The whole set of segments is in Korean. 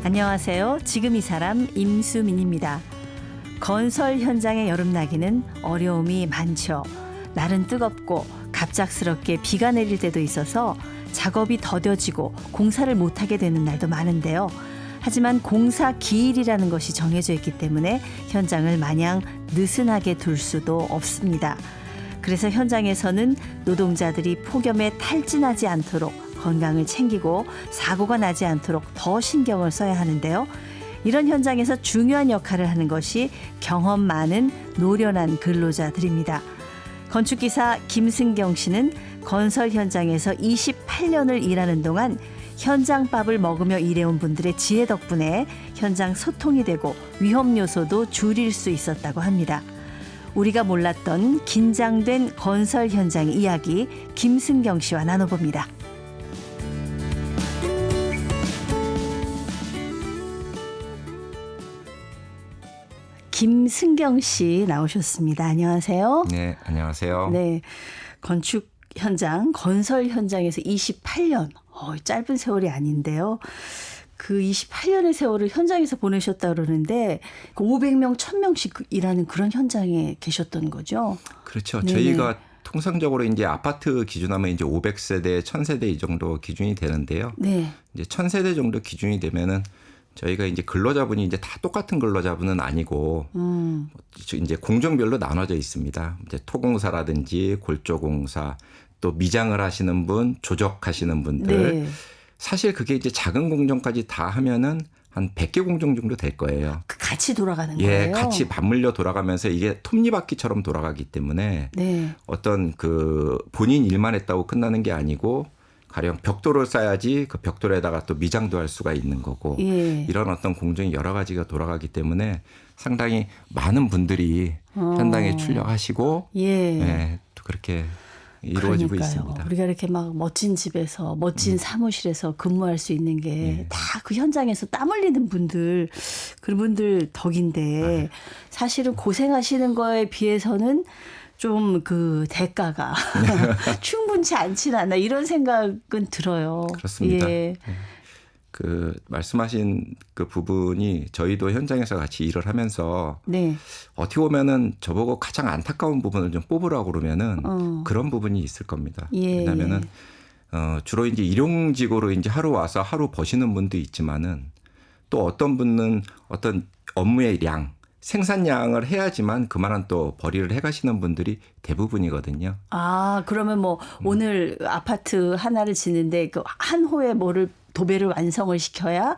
안녕하세요. 지금 이 사람 임수민입니다. 건설 현장의 여름나기는 어려움이 많죠. 날은 뜨겁고 갑작스럽게 비가 내릴 때도 있어서 작업이 더뎌지고 공사를 못하게 되는 날도 많은데요. 하지만 공사 기일이라는 것이 정해져 있기 때문에 현장을 마냥 느슨하게 둘 수도 없습니다. 그래서 현장에서는 노동자들이 폭염에 탈진하지 않도록 건강을 챙기고 사고가 나지 않도록 더 신경을 써야 하는데요. 이런 현장에서 중요한 역할을 하는 것이 경험 많은 노련한 근로자들입니다. 건축기사 김승경 씨는 건설 현장에서 28년을 일하는 동안 현장밥을 먹으며 일해온 분들의 지혜 덕분에 현장 소통이 되고 위험 요소도 줄일 수 있었다고 합니다. 우리가 몰랐던 긴장된 건설 현장 이야기 김승경 씨와 나눠봅니다. 김승경 씨 나오셨습니다. 안녕하세요. 네, 안녕하세요. 네, 건축 현장, 건설 현장에서 28년, 짧은 세월이 아닌데요. 그 28년의 세월을 현장에서 보내셨다 그러는데 500명, 1000명씩 일하는 그런 현장에 계셨던 거죠? 그렇죠. 네네. 저희가 통상적으로 이제 아파트 기준하면 이제 500세대, 1000세대 이 정도 기준이 되는데요. 네. 이제 1000세대 정도 기준이 되면은 저희가 이제 근로자분이 이제 다 똑같은 근로자분은 아니고 이제 공정별로 나눠져 있습니다. 이제 토공사라든지 골조공사, 또 미장을 하시는 분, 조적하시는 분들. 네. 사실 그게 이제 작은 공정까지 다 하면은 한 100개 공정 정도 될 거예요. 같이 돌아가는 예, 거예요? 같이 맞물려 돌아가면서 이게 톱니바퀴처럼 돌아가기 때문에 네. 어떤 그 본인 일만 했다고 끝나는 게 아니고 가령 벽돌을 쌓아야지 그 벽돌에다가 또 미장도 할 수가 있는 거고 예. 이런 어떤 공정이 여러 가지가 돌아가기 때문에 상당히 많은 분들이 현장에 출력하시고 예. 또 그렇게 이루어지고 그러니까요. 있습니다. 우리가 이렇게 막 멋진 집에서 멋진 사무실에서 근무할 수 있는 게 다 그 현장에서 땀 흘리는 분들, 그런 분들 덕인데 사실은 고생하시는 거에 비해서는 좀 그 대가가 충분치 않진 않나 이런 생각은 들어요. 그렇습니다. 예. 그 말씀하신 그 부분이 저희도 현장에서 같이 일을 하면서 네. 어떻게 보면은 저보고 가장 안타까운 부분을 좀 뽑으라고 그러면은 그런 부분이 있을 겁니다. 예. 왜냐면은 주로 이제 일용직으로 이제 하루 와서 하루 버시는 분도 있지만은 또 어떤 분은 어떤 업무의 량, 생산량을 해야지만 그만한 또 벌이를 해가시는 분들이 대부분이거든요. 아, 그러면 뭐 오늘 아파트 하나를 짓는데 그 한 호에 뭐를 도배를 완성을 시켜야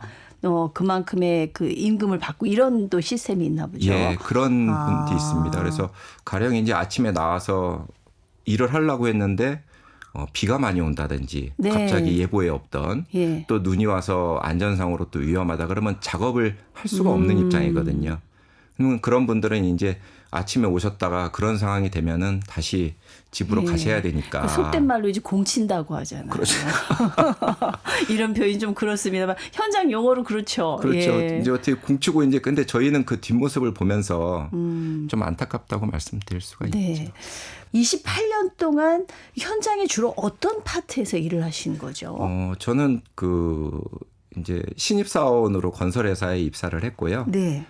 그만큼의 그 임금을 받고 이런 또 시스템이 있나 보죠. 예, 그런 분도 있습니다. 그래서 가령 이제 아침에 나와서 일을 하려고 했는데 비가 많이 온다든지 네. 갑자기 예보에 없던 예. 또 눈이 와서 안전상으로 또 위험하다 그러면 작업을 할 수가 없는 입장이거든요. 그런 분들은 이제 아침에 오셨다가 그런 상황이 되면은 다시 집으로 가셔야 되니까. 그 속된 말로 이제 공친다고 하잖아요. 그렇죠. 이런 표현이 좀 그렇습니다만 현장 용어로 그렇죠. 그렇죠. 예. 이제 어떻게 공치고 이제 근데 저희는 그 뒷모습을 보면서 좀 안타깝다고 말씀드릴 수가 네. 있죠. 28년 동안 현장에 주로 어떤 파트에서 일을 하신 거죠? 저는 그 이제 신입사원으로 건설회사에 입사를 했고요. 네.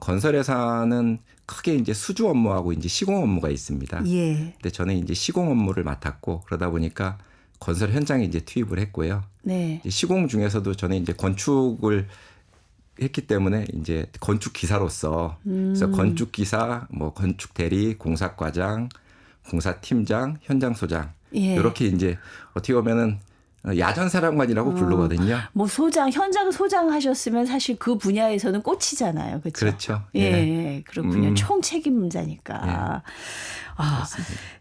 건설회사는 크게 이제 수주 업무하고 이제 시공 업무가 있습니다. 예. 근데 저는 이제 시공 업무를 맡았고 그러다 보니까 건설 현장에 이제 투입을 했고요. 네. 이제 시공 중에서도 저는 이제 건축을 했기 때문에 이제 건축 기사로서 그래서 건축 기사, 뭐 건축 대리, 공사과장, 공사팀장, 현장소장 예. 이렇게 이제 어떻게 보면은 야전사령관이라고 부르거든요. 뭐 소장, 현장 소장 하셨으면 사실 그 분야에서는 꽃이잖아요. 그렇죠? 그렇죠. 예, 예. 그렇군요. 총 책임자니까. 예. 아,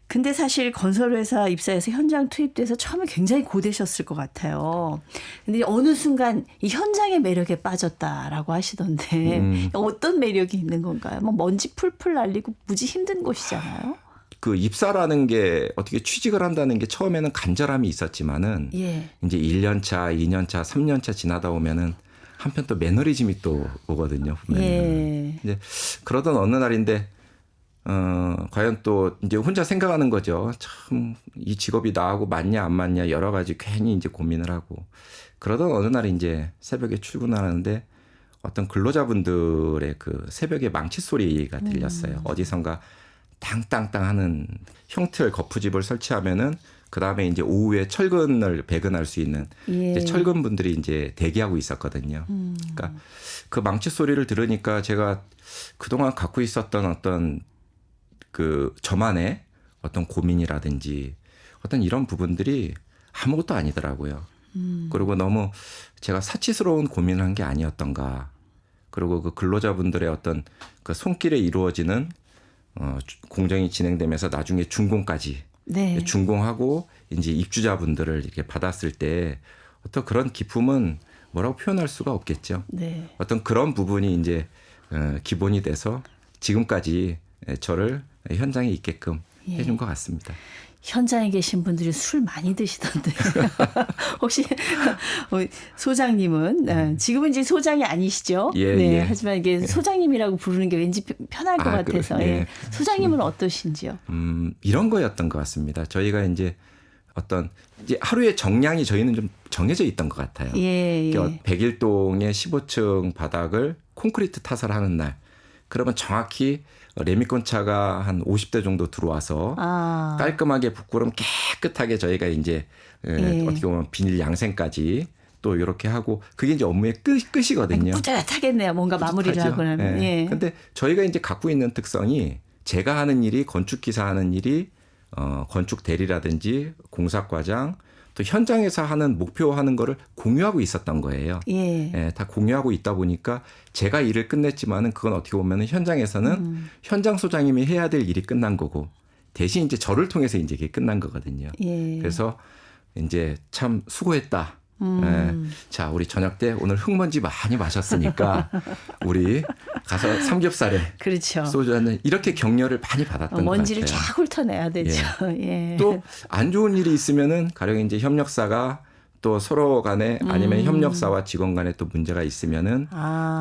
근데 사실 건설회사 입사해서 현장 투입돼서 처음에 굉장히 고되셨을 것 같아요. 근데 어느 순간 이 현장의 매력에 빠졌다라고 하시던데 어떤 매력이 있는 건가요? 뭐 먼지 풀풀 날리고 무지 힘든 곳이잖아요. 그 입사라는 게 어떻게 취직을 한다는 게 처음에는 간절함이 있었지만은 예. 이제 1년 차, 2년 차, 3년 차 지나다 보면은 한편 또 매너리즘이 또 오거든요. 예. 이제 그러던 어느 날인데 과연 또 이제 혼자 생각하는 거죠. 참 이 직업이 나하고 맞냐 안 맞냐 여러 가지 괜히 이제 고민을 하고 그러던 어느 날 이제 새벽에 출근하는데 어떤 근로자분들의 그 새벽에 망치 소리가 들렸어요. 어디선가 땅땅땅 하는 형틀 거푸집을 설치하면은 그 다음에 이제 오후에 철근을 배근할 수 있는 예. 이제 철근 분들이 이제 대기하고 있었거든요. 그러니까 그 망치 소리를 들으니까 제가 그동안 갖고 있었던 어떤 그 저만의 어떤 고민이라든지 어떤 이런 부분들이 아무것도 아니더라고요. 그리고 너무 제가 사치스러운 고민을 한 게 아니었던가. 그리고 그 근로자분들의 어떤 그 손길에 이루어지는 공정이 진행되면서 나중에 준공까지 네. 준공하고 이제 입주자분들을 이렇게 받았을 때 어떤 그런 기쁨은 뭐라고 표현할 수가 없겠죠. 네. 어떤 그런 부분이 이제 기본이 돼서 지금까지 저를 현장에 있게끔 해준 것 같습니다. 현장에 계신 분들이 술 많이 드시던데 혹시 소장님은 지금은 이제 소장이 아니시죠? 예, 네. 예. 하지만 이게 소장님이라고 부르는 게 왠지 편할 것 같아서. 예. 예. 소장님은 어떠신지요? 이런 거였던 것 같습니다. 저희가 이제 어떤 이제 하루의 정량이 저희는 좀 정해져 있던 것 같아요. 예, 예. 백일동의 15층 바닥을 콘크리트 타설 하는 날, 그러면 정확히 레미콘차가 한 50대 정도 들어와서 깔끔하게 부끄럼 깨끗하게 저희가 이제 어떻게 보면 비닐 양생까지 또 이렇게 하고 그게 이제 업무의 끝이거든요. 뿌듯하겠네요. 뭔가 마무리를 하고 나면. 예. 근데 저희가 이제 갖고 있는 특성이 제가 하는 일이 건축기사 하는 일이 건축 대리라든지 공사과장 또 현장에서 하는 목표하는 거를 공유하고 있었던 거예요. 예. 예, 다 공유하고 있다 보니까 제가 일을 끝냈지만은 그건 어떻게 보면은 현장에서는 현장 소장님이 해야 될 일이 끝난 거고 대신 이제 저를 통해서 이제 이게 끝난 거거든요. 예. 그래서 이제 참 수고했다. 예. 자, 우리 저녁 때 오늘 흙먼지 많이 마셨으니까 우리 가서 삼겹살에 그렇죠. 소주 한잔 이렇게 격려를 많이 받았던 것 같아요. 먼지를 쫙 훑어내야 되죠. 예. 또 안 좋은 일이 있으면은 가령 이제 협력사가 또 서로 간에 아니면 협력사와 직원 간에 또 문제가 있으면은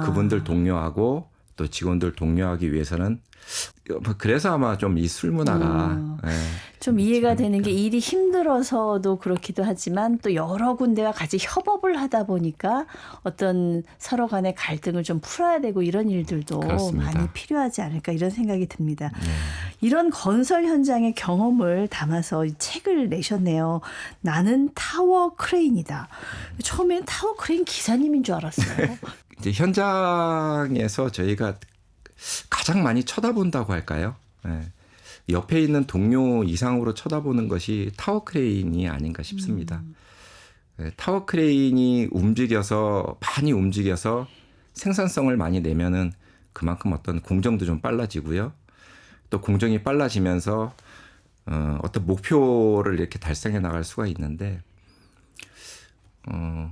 그분들 독려하고 또 직원들 독려하기 위해서는 그래서 아마 좀 이 술 문화가 좀 이해가 되는 게 일이 힘들어서도 그렇기도 하지만 또 여러 군데와 같이 협업을 하다 보니까 어떤 서로 간의 갈등을 좀 풀어야 되고 이런 일들도 그렇습니다. 많이 필요하지 않을까 이런 생각이 듭니다. 이런 건설 현장의 경험을 담아서 이 책을 내셨네요. 나는 타워 크레인이다. 처음엔 타워 크레인 기사님인 줄 알았어요. 이제 현장에서 저희가 가장 많이 쳐다본다고 할까요? 네. 옆에 있는 동료 이상으로 쳐다보는 것이 타워 크레인이 아닌가 싶습니다. 네, 타워 크레인이 많이 움직여서 생산성을 많이 내면은 그만큼 어떤 공정도 좀 빨라지고요. 또 공정이 빨라지면서 어떤 목표를 이렇게 달성해 나갈 수가 있는데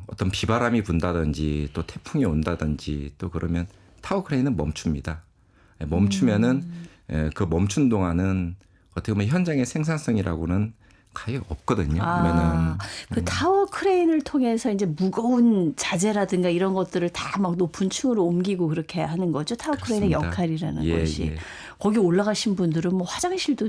어떤 비바람이 분다든지 또 태풍이 온다든지 또 그러면 타워 크레인은 멈춥니다. 멈추면은 그 멈춘 동안은 어떻게 보면 현장의 생산성이라고는 거의 없거든요. 그러면은 그 타워 크레인을 통해서 이제 무거운 자재라든가 이런 것들을 다 막 높은 층으로 옮기고 그렇게 하는 거죠. 타워 크레인의 그렇습니다. 역할이라는 것이. 거기 올라가신 분들은 뭐 화장실도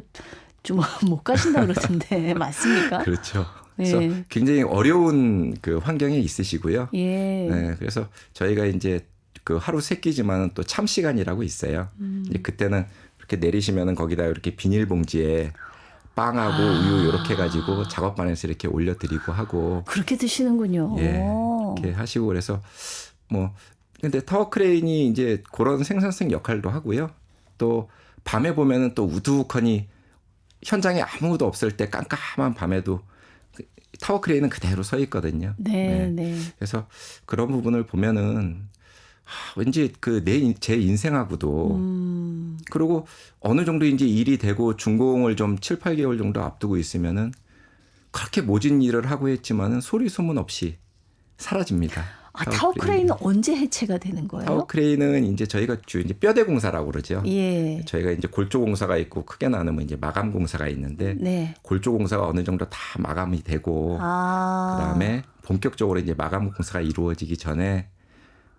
좀 못 가신다 그러던데 맞습니까? 그렇죠. 그래서 굉장히 어려운 그 환경에 있으시고요. 예. 네, 그래서 저희가 이제 그 하루 세 끼지만은 또 참 시간이라고 있어요. 이제 그때는 이렇게 내리시면은 거기다 이렇게 비닐봉지에 빵하고 우유 이렇게 해가지고 작업반에서 이렇게 올려드리고 하고. 그렇게 드시는군요. 예, 이렇게 하시고 그래서 뭐 근데 타워 크레인이 이제 그런 생산성 역할도 하고요. 또 밤에 보면은 또 우두커니 현장에 아무도 없을 때 깜깜한 밤에도 타워 크레인은 그대로 서 있거든요. 네, 네. 네. 그래서 그런 부분을 보면은 왠지 제 인생하고도 그리고 어느 정도 이제 일이 되고 준공을 좀 7, 8개월 정도 앞두고 있으면은 그렇게 모진 일을 하고 했지만은 소리 소문 없이 사라집니다. 타워 크레인은 언제 해체가 되는 거예요? 타워 크레인은 이제 저희가 이제 뼈대 공사라고 그러죠. 예. 저희가 이제 골조 공사가 있고 크게 나누면 이제 마감 공사가 있는데 네. 골조 공사가 어느 정도 다 마감이 되고 그다음에 본격적으로 이제 마감 공사가 이루어지기 전에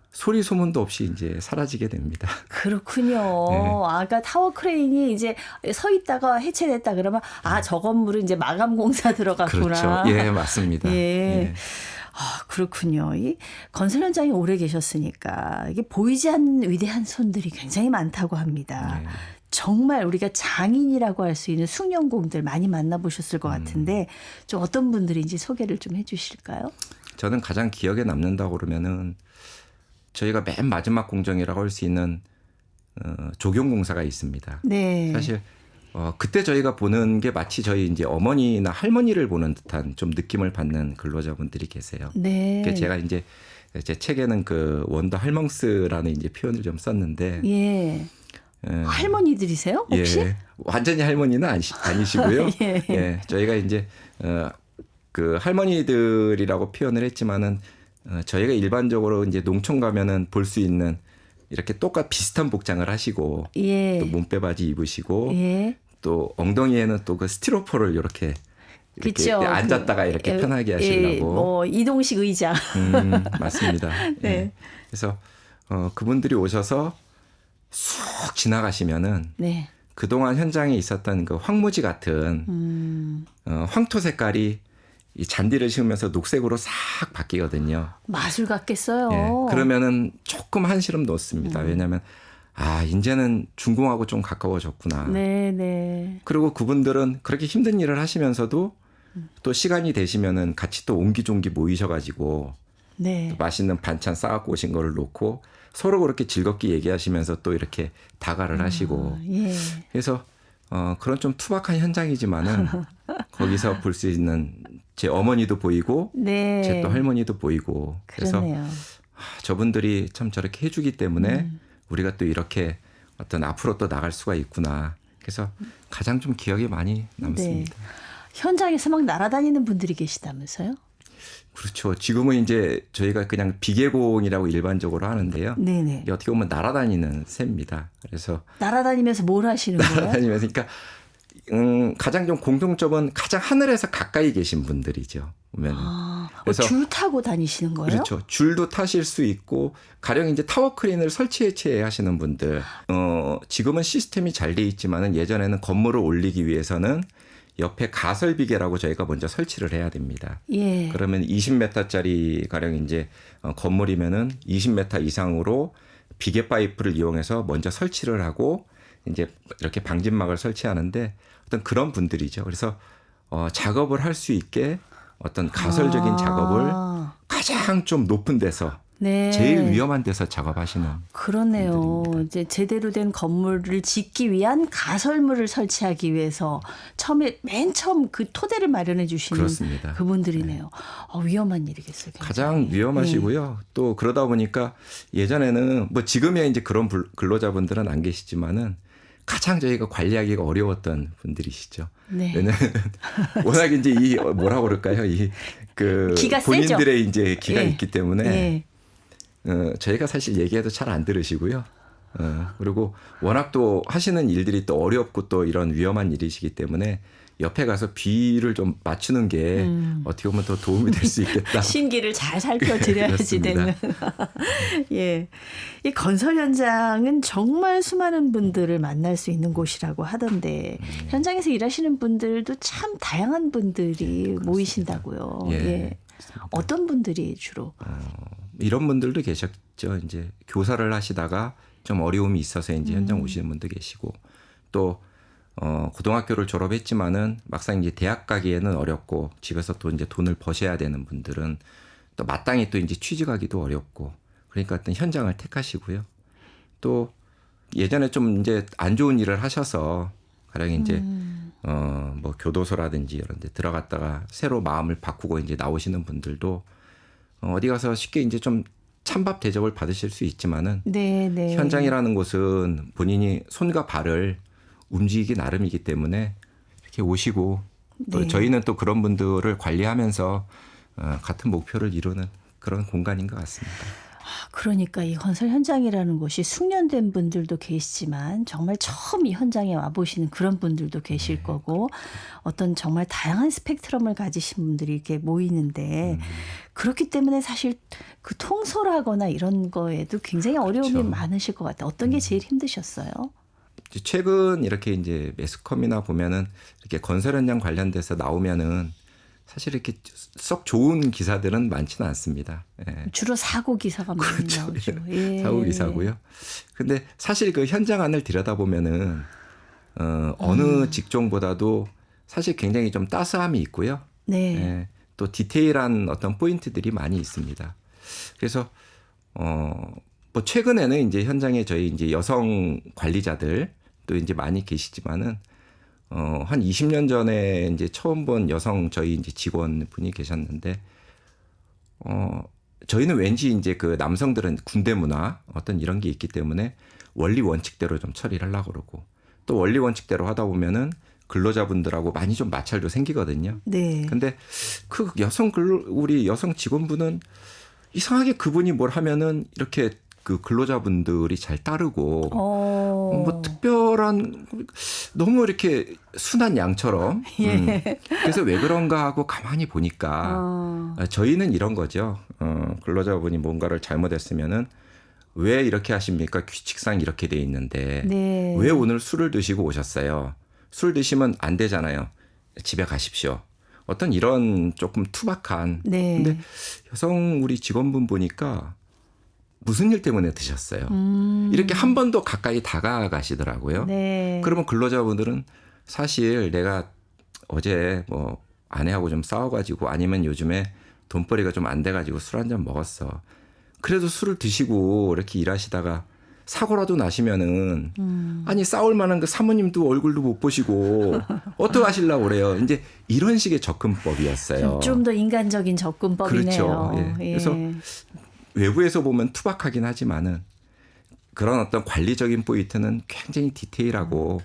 소리 소문도 없이 이제 사라지게 됩니다. 그렇군요. 네. 그러니까 타워 크레인이 이제 서 있다가 해체됐다 그러면 저 건물은 이제 마감 공사 들어갔구나. 그렇죠. 예, 맞습니다. 예. 예. 아, 그렇군요. 이 건설 현장에 오래 계셨으니까 이게 보이지 않는 위대한 손들이 굉장히 많다고 합니다. 네. 정말 우리가 장인이라고 할 수 있는 숭늉공들 많이 만나보셨을 것 같은데 좀 어떤 분들인지 소개를 좀 해주실까요? 저는 가장 기억에 남는다고 그러면은 저희가 맨 마지막 공정이라고 할 수 있는 조경공사가 있습니다. 네. 사실 그때 저희가 보는 게 마치 저희 이제 어머니나 할머니를 보는 듯한 좀 느낌을 받는 근로자분들이 계세요. 네. 그러니까 제가 이제 제 책에는 그 원더 할멍스라는 이제 표현을 좀 썼는데, 예. 할머니들이세요? 혹시? 예, 완전히 할머니는 아니시고요. 예. 예, 저희가 이제 그 할머니들이라고 표현을 했지만은 저희가 일반적으로 이제 농촌 가면은 볼 수 있는 이렇게 비슷한 복장을 하시고 예. 또 몸빼바지 입으시고 예. 또 엉덩이에는 또 그 스티로포를 이렇게 그쵸. 앉았다가 이렇게 편하게 하시려고. 뭐 이동식 의자. 맞습니다. 네. 예. 그래서 그분들이 오셔서 쑥 지나가시면은 네. 그동안 현장에 있었던 그 황무지 같은 황토 색깔이 이 잔디를 씌우면서 녹색으로 싹 바뀌거든요. 마술 같겠어요. 예. 그러면은 조금 한시름 놓습니다. 왜냐하면 이제는 준공하고 좀 가까워졌구나. 네, 네. 그리고 그분들은 그렇게 힘든 일을 하시면서도 또 시간이 되시면은 같이 또 옹기종기 모이셔가지고 네. 또 맛있는 반찬 싸갖고 오신 거를 놓고 서로 그렇게 즐겁게 얘기하시면서 또 이렇게 다가를 하시고. 예. 그래서 그런 좀 투박한 현장이지만은 거기서 볼 수 있는 제 어머니도 보이고 네. 제 또 할머니도 보이고. 그래서 그러네요. 저분들이 참 저렇게 해주기 때문에 우리가 또 이렇게 어떤 앞으로 또 나갈 수가 있구나. 그래서 가장 좀 기억에 많이 남습니다. 네. 현장에서 막 날아다니는 분들이 계시다면서요? 그렇죠. 지금은 이제 저희가 그냥 비계공이라고 일반적으로 하는데요. 네네. 이게 어떻게 보면 날아다니는 셈입니다. 그래서 날아다니면서 뭘 하시는 거예요? 날아다니면서 그러니까 가장 좀 공통점은 가장 하늘에서 가까이 계신 분들이죠. 보면은. 그래서 줄 타고 다니시는 거예요? 그렇죠. 줄도 타실 수 있고 가령 이제 타워 크레인을 설치해 하시는 분들. 지금은 시스템이 잘 돼 있지만은 예전에는 건물을 올리기 위해서는 옆에 가설비계라고 저희가 먼저 설치를 해야 됩니다. 예. 그러면 20m짜리 가령 이제 건물이면은 20m 이상으로 비계 파이프를 이용해서 먼저 설치를 하고 이제 이렇게 방진막을 설치하는데 어떤 그런 분들이죠. 그래서 작업을 할 수 있게 어떤 가설적인 작업을 가장 좀 높은 데서 네. 제일 위험한 데서 작업하시는. 그러네요. 분들입니다. 이제 제대로 된 건물을 짓기 위한 가설물을 설치하기 위해서 맨 처음 그 토대를 마련해 주시는 그렇습니다. 그분들이네요. 위험한 일이겠어요. 굉장히. 가장 위험하시고요. 또 그러다 보니까 예전에는 뭐 지금의 이제 그런 근로자분들은 안 계시지만은 가장 저희가 관리하기가 어려웠던 분들이시죠. 네. 왜냐하면 워낙 이제 뭐라고 그럴까요? 기가 본인들의 세죠. 이제 기가 예. 있기 때문에 예. 저희가 사실 얘기해도 잘 안 들으시고요. 그리고 워낙 또 하시는 일들이 또 어렵고 또 이런 위험한 일이시기 때문에 옆에 가서 비를 좀 맞추는 게 어떻게 보면 더 도움이 될 수 있겠다. 신기를 잘 살펴드려야지 되는. 예. 이 건설 현장은 정말 수많은 분들을 만날 수 있는 곳이라고 하던데 현장에서 일하시는 분들도 참 다양한 분들이 모이신다고요. 예. 예. 어떤 분들이 주로? 이런 분들도 계셨죠. 이제 교사를 하시다가 좀 어려움이 있어서 이제 현장 오시는 분도 계시고 또 고등학교를 졸업했지만은 막상 이제 대학 가기에는 어렵고 집에서 또 이제 돈을 버셔야 되는 분들은 또 마땅히 또 이제 취직하기도 어렵고 그러니까 어떤 현장을 택하시고요. 또 예전에 좀 이제 안 좋은 일을 하셔서 가령 이제 뭐 교도소라든지 이런 데 들어갔다가 새로 마음을 바꾸고 이제 나오시는 분들도 어디 가서 쉽게 이제 좀 찬밥 대접을 받으실 수 있지만은 네, 네. 현장이라는 곳은 본인이 손과 발을 움직이기 나름이기 때문에 이렇게 오시고 또 네. 저희는 또 그런 분들을 관리하면서 같은 목표를 이루는 그런 공간인 것 같습니다. 그러니까 이 건설 현장이라는 곳이 숙련된 분들도 계시지만 정말 처음 이 현장에 와보시는 그런 분들도 계실 거고 어떤 정말 다양한 스펙트럼을 가지신 분들이 이렇게 모이는데 그렇기 때문에 사실 그 통솔하거나 이런 거에도 굉장히 어려움이 그렇죠. 많으실 것 같아요. 어떤 게 제일 힘드셨어요? 최근 이렇게 이제 매스컴이나 보면은 이렇게 건설 현장 관련돼서 나오면은 사실 이렇게 썩 좋은 기사들은 많지는 않습니다. 예. 주로 사고 기사가 많이 그렇죠. 나오죠. 예. 사고 기사고요. 근데 사실 그 현장 안을 들여다보면은 어느 직종보다도 사실 굉장히 좀 따스함이 있고요. 네. 예. 또 디테일한 어떤 포인트들이 많이 있습니다. 그래서 뭐 최근에는 이제 현장에 저희 이제 여성 관리자들 또 이제 많이 계시지만은 한 20년 전에 이제 처음 본 여성 저희 이제 직원분이 계셨는데 저희는 왠지 이제 그 남성들은 군대 문화 어떤 이런 게 있기 때문에 원리 원칙대로 좀 처리를 하려고 그러고 또 원리 원칙대로 하다 보면은 근로자분들하고 많이 좀 마찰도 생기거든요. 네. 근데 그 우리 여성 직원분은 이상하게 그분이 뭘 하면은 이렇게 그 근로자분들이 잘 따르고 뭐 특별한 너무 이렇게 순한 양처럼 그래서 왜 그런가 하고 가만히 보니까 저희는 이런 거죠. 근로자분이 뭔가를 잘못했으면은 왜 이렇게 하십니까? 규칙상 이렇게 돼 있는데 네. 왜 오늘 술을 드시고 오셨어요? 술 드시면 안 되잖아요. 집에 가십시오. 어떤 이런 조금 투박한. 네. 근데 여성 우리 직원분 보니까 무슨 일 때문에 드셨어요? 이렇게 한 번 더 가까이 다가가시더라고요. 네. 그러면 근로자분들은 사실 내가 어제 뭐 아내하고 좀 싸워가지고 아니면 요즘에 돈벌이가 좀 안 돼가지고 술 한 잔 먹었어. 그래도 술을 드시고 이렇게 일하시다가 사고라도 나시면은 아니 싸울 만한 그 사모님도 얼굴도 못 보시고 어떻게 하시려고 그래요. 이제 이런 식의 접근법이었어요. 좀 더 인간적인 접근법이네요. 그렇죠. 예. 그래서 외부에서 보면 투박하긴 하지만은 그런 어떤 관리적인 포인트는 굉장히 디테일하고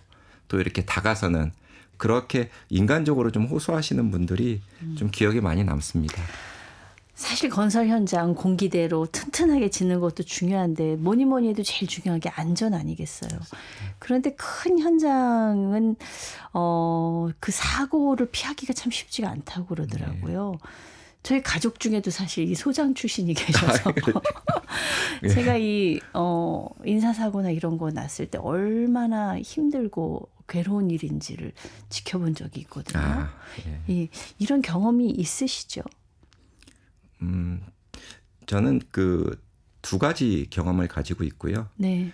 또 이렇게 다가서는 그렇게 인간적으로 좀 호소하시는 분들이 좀 기억에 많이 남습니다. 사실 건설 현장 공기대로 튼튼하게 짓는 것도 중요한데 뭐니 해도 제일 중요한 게 안전 아니겠어요. 그런데 큰 현장은 그 사고를 피하기가 참 쉽지가 않다고 그러더라고요. 저희 가족 중에도 사실 이 소장 출신이 계셔서 제가 이 인사사고나 이런 거 났을 때 얼마나 힘들고 괴로운 일인지를 지켜본 적이 있거든요. 이런 경험이 있으시죠? 저는 그 두 가지 경험을 가지고 있고요. 네.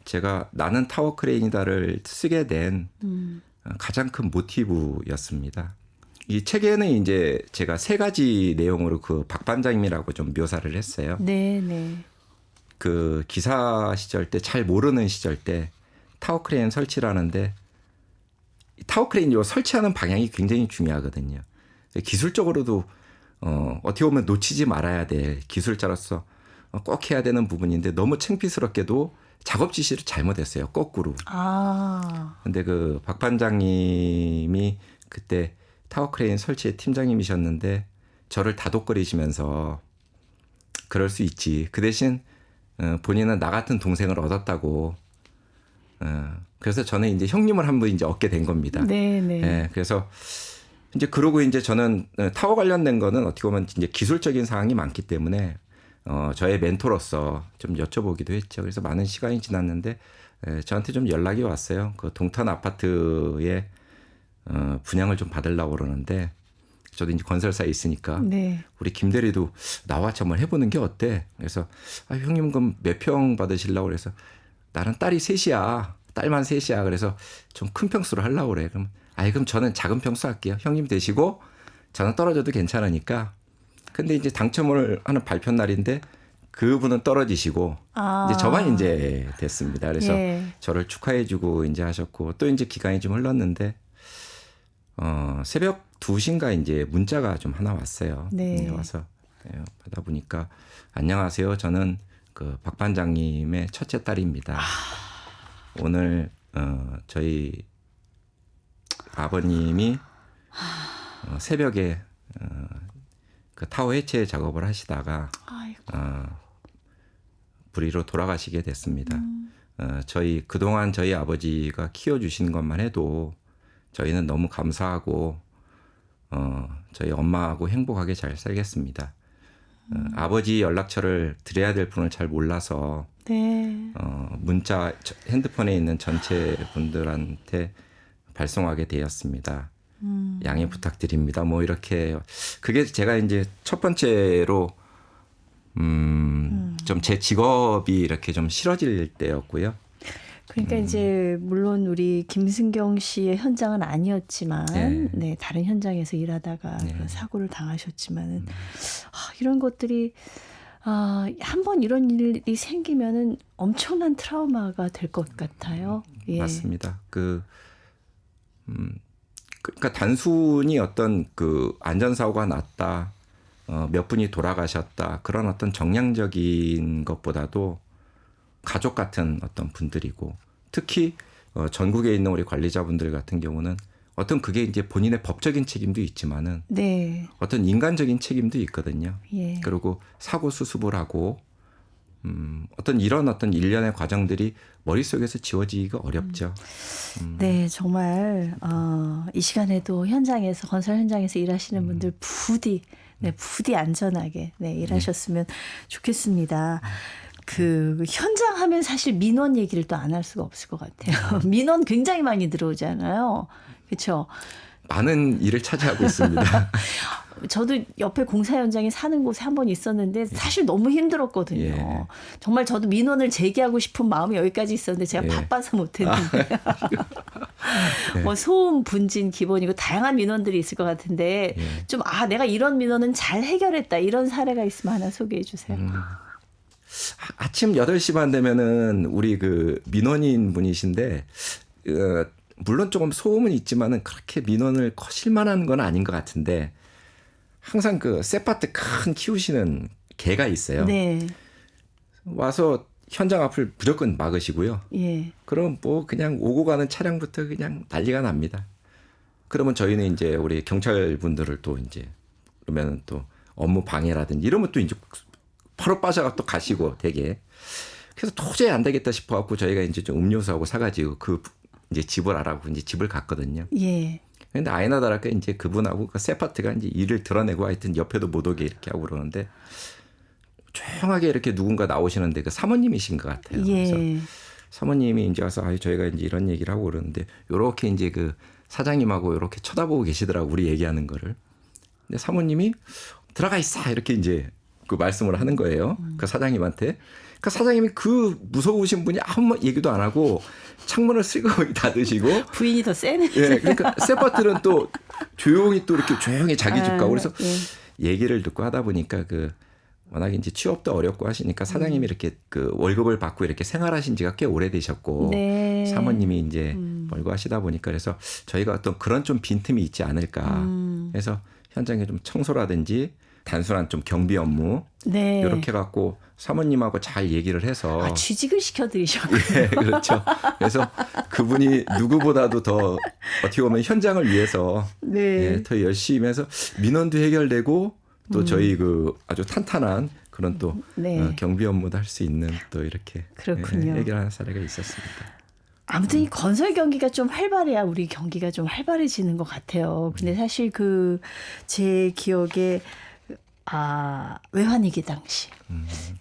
제가 나는 타워 크레인이다를 쓰게 된 가장 큰 모티브였습니다. 이 책에는 이제 제가 세 가지 내용으로 그 박반장님이라고 좀 묘사를 했어요. 네, 네. 그 기사 시절 때 잘 모르는 시절 때 타워 크레인 설치를 하는데 타워 크레인 요 설치하는 방향이 굉장히 중요하거든요. 기술적으로도 어떻게 보면 놓치지 말아야 될 기술자로서 꼭 해야 되는 부분인데 너무 창피스럽게도 작업 지시를 잘못했어요. 거꾸로. 근데 그 박 반장님이 그때 타워 크레인 설치의 팀장님이셨는데 저를 다독거리시면서 그럴 수 있지. 그 대신 본인은 나 같은 동생을 얻었다고. 그래서 저는 이제 형님을 한 분 이제 얻게 된 겁니다. 네, 네. 네, 그래서 이제 그러고 이제 저는 타워 관련된 거는 어떻게 보면 이제 기술적인 사항이 많기 때문에 저의 멘토로서 좀 여쭤보기도 했죠. 그래서 많은 시간이 지났는데 저한테 좀 연락이 왔어요. 그 동탄 아파트에 분양을 좀 받으려고 그러는데 저도 이제 건설사에 있으니까 네. 우리 김 대리도 나와 같이 한번 해보는 게 어때? 그래서 형님 그럼 몇 평 받으시려고 그래서 나는 딸이 셋이야. 딸만 셋이야. 그래서 좀 큰 평수로 하려고 그래. 그럼 저는 작은 평수 할게요. 형님 되시고 저는 떨어져도 괜찮으니까. 근데 이제 당첨을 하는 발표 날인데 그분은 떨어지시고 이제 저만 이제 됐습니다. 그래서 저를 축하해주고 이제 하셨고 또 이제 기간이 좀 흘렀는데 새벽 2시인가 이제 문자가 좀 하나 왔어요. 네. 와서 받아 보니까 안녕하세요. 저는 그 박 반장님의 첫째 딸입니다. 오늘 저희 아버님이 새벽에 그 타워 해체 작업을 하시다가 불의로 돌아가시게 됐습니다. 저희 그동안 저희 아버지가 키워주신 것만 해도 저희는 너무 감사하고 저희 엄마하고 행복하게 잘 살겠습니다. 아버지 연락처를 드려야 될 분을 잘 몰라서 네. 문자 핸드폰에 있는 전체 분들한테 발송하게 되었습니다. 양해 부탁드립니다. 뭐 이렇게 그게 제가 이제 첫 번째로 좀 제 직업이 이렇게 좀 싫어질 때였고요. 그러니까 이제 물론 우리 김승경 씨의 현장은 아니었지만 네. 네, 다른 현장에서 일하다가 그런 사고를 당하셨지만은 이런 것들이 한 번 이런 일이 생기면은 엄청난 트라우마가 될 것 같아요. 예. 맞습니다. 그러니까 단순히 어떤 그 안전사고가 났다, 몇 분이 돌아가셨다 그런 어떤 정량적인 것보다도 가족 같은 어떤 분들이고 특히 전국에 있는 우리 관리자분들 같은 경우는 어떤 그게 이제 본인의 법적인 책임도 있지만은 네. 어떤 인간적인 책임도 있거든요. 예. 그리고 사고 수습을 하고 어떤 이런 어떤 일련의 과정들이 머릿속에서 지워지기가 어렵죠. 네, 정말 이 시간에도 현장에서 건설 현장에서 일하시는 분들 부디 안전하게 일하셨으면 좋겠습니다. 그 현장 하면 사실 민원 얘기를 또 안 할 수가 없을 것 같아요. 민원 굉장히 많이 들어오잖아요. 그렇죠? 많은 일을 차지하고 있습니다. 저도 옆에 공사 현장에 사는 곳에 한 번 있었는데 사실 너무 힘들었거든요. 예. 정말 저도 민원을 제기하고 싶은 마음이 여기까지 있었는데 제가 예. 바빠서 못했는데 뭐 소음, 분진 기본이고 다양한 민원들이 있을 것 같은데 좀 내가 이런 민원은 잘 해결했다 이런 사례가 있으면 하나 소개해 주세요. 아침 8시 반 되면은 우리 그 민원인 분이신데 물론 조금 소음은 있지만은 그렇게 민원을 거실 만한 건 아닌 것 같은데 항상 그 세파트 큰 키우시는 개가 있어요. 네. 와서 현장 앞을 무조건 막으시고요. 예. 그럼 뭐 그냥 오고 가는 차량부터 그냥 난리가 납니다. 그러면 저희는 이제 우리 경찰 분들을 또 이제 그러면 또 업무 방해라든지 이러면 또 이제 바로 빠져가 또 가시고 되게 그래서 도저히 안 되겠다 싶어갖고 저희가 이제 좀 음료수하고 사가지고 그 이제 집을 알아보고 이제 집을 갔거든요. 예. 근데 아이나 다를까 이제 그분하고 그 세파트가 이제 일을 드러내고 하여튼 옆에도 못 오게 이렇게 하고 그러는데 조용하게 이렇게 누군가 나오시는데 그 사모님이신 것 같아요. 예. 그래서 사모님이 이제 와서 저희가 이제 이런 얘기를 하고 그러는데 요렇게 이제 그 사장님하고 요렇게 쳐다보고 계시더라고 우리 얘기하는 거를. 근데 사모님이 들어가 있어 이렇게 이제 그 말씀을 하는 거예요. 그 사장님한테. 그 사장님이 그 무서우신 분이 아무 얘기도 안 하고 창문을 슬그머니 닫으시고 부인이 더 세네. 예, 그러니까 세파트는 또 조용히 또 이렇게 조용히 자기 집 가고 그래서 예. 얘기를 듣고 하다 보니까 그 워낙 이제 취업도 어렵고 하시니까 사장님이 이렇게 그 월급을 받고 이렇게 생활하신 지가 꽤 오래되셨고 네. 사모님이 이제 벌고 하시다 보니까 그래서 저희가 어떤 그런 좀 빈틈이 있지 않을까 해서 현장에 좀 청소라든지 단순한 좀 경비 업무 네. 이렇게 갖고 사모님하고 잘 얘기를 해서 취직을 시켜드리셨고. 예, 그렇죠. 그래서 그분이 누구보다도 더 어떻게 보면 현장을 위해서 네. 예, 더 열심히 해서 민원도 해결되고 또 저희 그 아주 탄탄한 그런 또 네. 경비 업무도 할 수 있는 또 이렇게 그렇군요. 예, 해결하는 사례가 있었습니다. 아무튼 이 건설 경기가 좀 활발해야 우리 경기가 좀 활발해지는 것 같아요. 근데 사실 그 제 기억에 외환위기 당시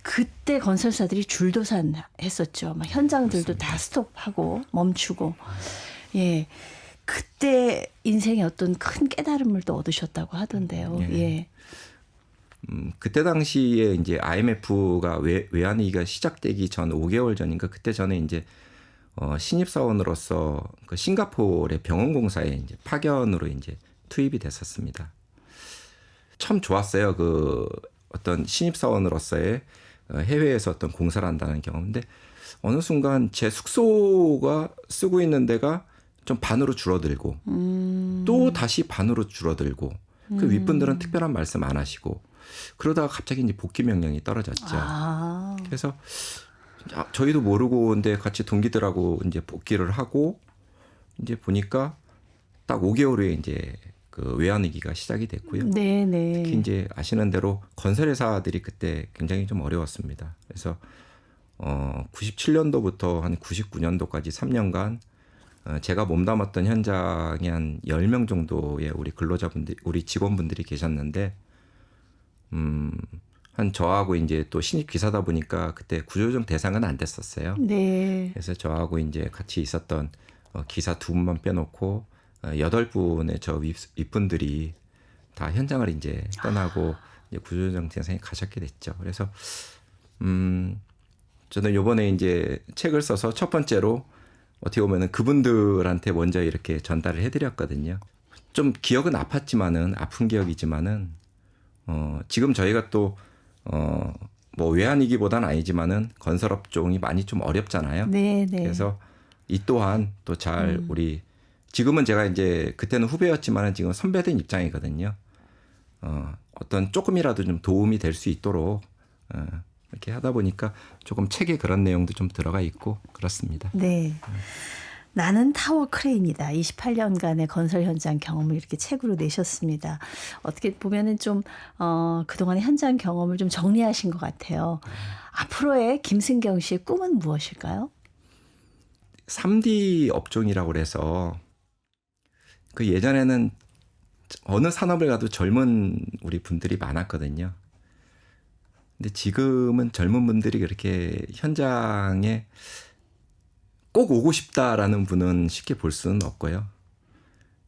그때 건설사들이 줄도산 했었죠. 막 현장들도 다 스톱하고 멈추고 예 그때 인생의 어떤 큰 깨달음을 또 얻으셨다고 하던데요. 예. 그때 당시에 이제 IMF가 외환위기가 시작되기 전 5개월 전인가 그때 전에 이제 신입사원으로서 그 싱가포르의 병원공사에 이제 파견으로 이제 투입이 됐었습니다. 참 좋았어요. 그 어떤 신입사원으로서의 해외에서 어떤 공사를 한다는 경험인데 어느 순간 제 숙소가 쓰고 있는 데가 좀 반으로 줄어들고 또 다시 반으로 줄어들고 그 윗분들은 특별한 말씀 안 하시고 그러다가 갑자기 이제 복귀 명령이 떨어졌죠. 그래서 저희도 모르고 근데 같이 동기들하고 이제 복귀를 하고 이제 보니까 딱 5개월 후에 이제 그 외환위기가 시작이 됐고요. 네네. 특히 이제 아시는 대로 건설회사들이 그때 굉장히 좀 어려웠습니다. 그래서 97년도부터 한 99년도까지 3년간 제가 몸담았던 현장에 한 10명 정도의 우리 근로자분들, 우리 직원분들이 계셨는데 한 저하고 이제 또 신입 기사다 보니까 그때 구조조정 대상은 안 됐었어요. 네. 그래서 저하고 이제 같이 있었던 기사 2분만 빼놓고 8분의 저 윗분들이 다 현장을 이제 떠나고 이제 구조조정팀장에 가셨게 됐죠. 그래서 저는 요번에 이제 책을 써서 첫 번째로 어떻게 보면은 그분들한테 먼저 이렇게 전달을 해드렸거든요. 좀 기억은 아픈 기억이지만은 지금 저희가 또 뭐 외환위기보다는 아니지만은 건설업종이 많이 좀 어렵잖아요. 네, 네. 그래서 이 또한 또 잘 우리 지금은 제가 이제 그때는 후배였지만은 지금 선배된 입장이거든요. 어떤 조금이라도 좀 도움이 될 수 있도록 이렇게 하다 보니까 조금 책에 그런 내용도 좀 들어가 있고 그렇습니다. 네. 나는 타워 크레인이다. 28년간의 건설 현장 경험을 이렇게 책으로 내셨습니다. 어떻게 보면은 좀 그동안의 현장 경험을 좀 정리하신 것 같아요. 앞으로의 김승경 씨의 꿈은 무엇일까요? 3D 업종이라고 그래서 그 예전에는 어느 산업을 가도 젊은 우리 분들이 많았거든요. 근데 지금은 젊은 분들이 그렇게 현장에 꼭 오고 싶다라는 분은 쉽게 볼 수는 없고요.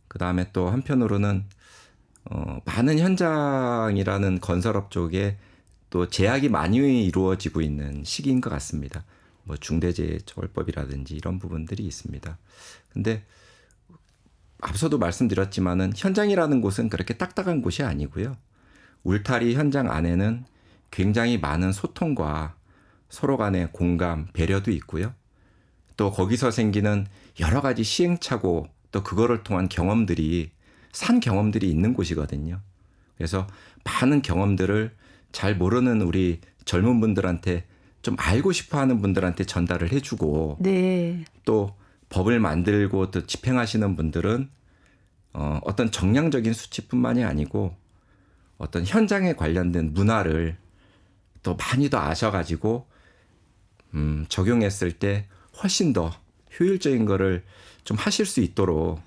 그 다음에 또 한편으로는 많은 현장이라는 건설업 쪽에 또 제약이 많이 이루어지고 있는 시기인 것 같습니다. 뭐 중대재해처벌법이라든지 이런 부분들이 있습니다. 근데 앞서도 말씀드렸지만은 현장이라는 곳은 그렇게 딱딱한 곳이 아니고요. 울타리 현장 안에는 굉장히 많은 소통과 서로 간의 공감, 배려도 있고요. 또 거기서 생기는 여러 가지 시행착오 또 그거를 통한 경험들이 산 경험들이 있는 곳이거든요. 그래서 많은 경험들을 잘 모르는 우리 젊은 분들한테 좀 알고 싶어하는 분들한테 전달을 해주고 네. 또 법을 만들고 또 집행하시는 분들은 어떤 정량적인 수치뿐만이 아니고 어떤 현장에 관련된 문화를 또 많이 더 아셔가지고 적용했을 때 훨씬 더 효율적인 거를 좀 하실 수 있도록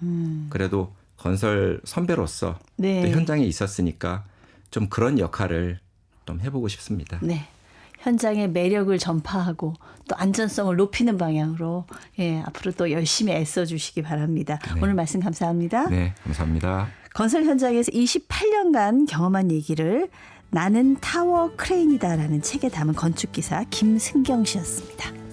그래도 건설 선배로서 네. 또 현장에 있었으니까 좀 그런 역할을 좀 해보고 싶습니다. 네. 현장의 매력을 전파하고 또 안전성을 높이는 방향으로 앞으로 또 열심히 애써 주시기 바랍니다. 네. 오늘 말씀 감사합니다. 네, 감사합니다. 건설 현장에서 28년간 경험한 얘기를 나는 타워 크레인이다라는 책에 담은 건축기사 김승경 씨였습니다.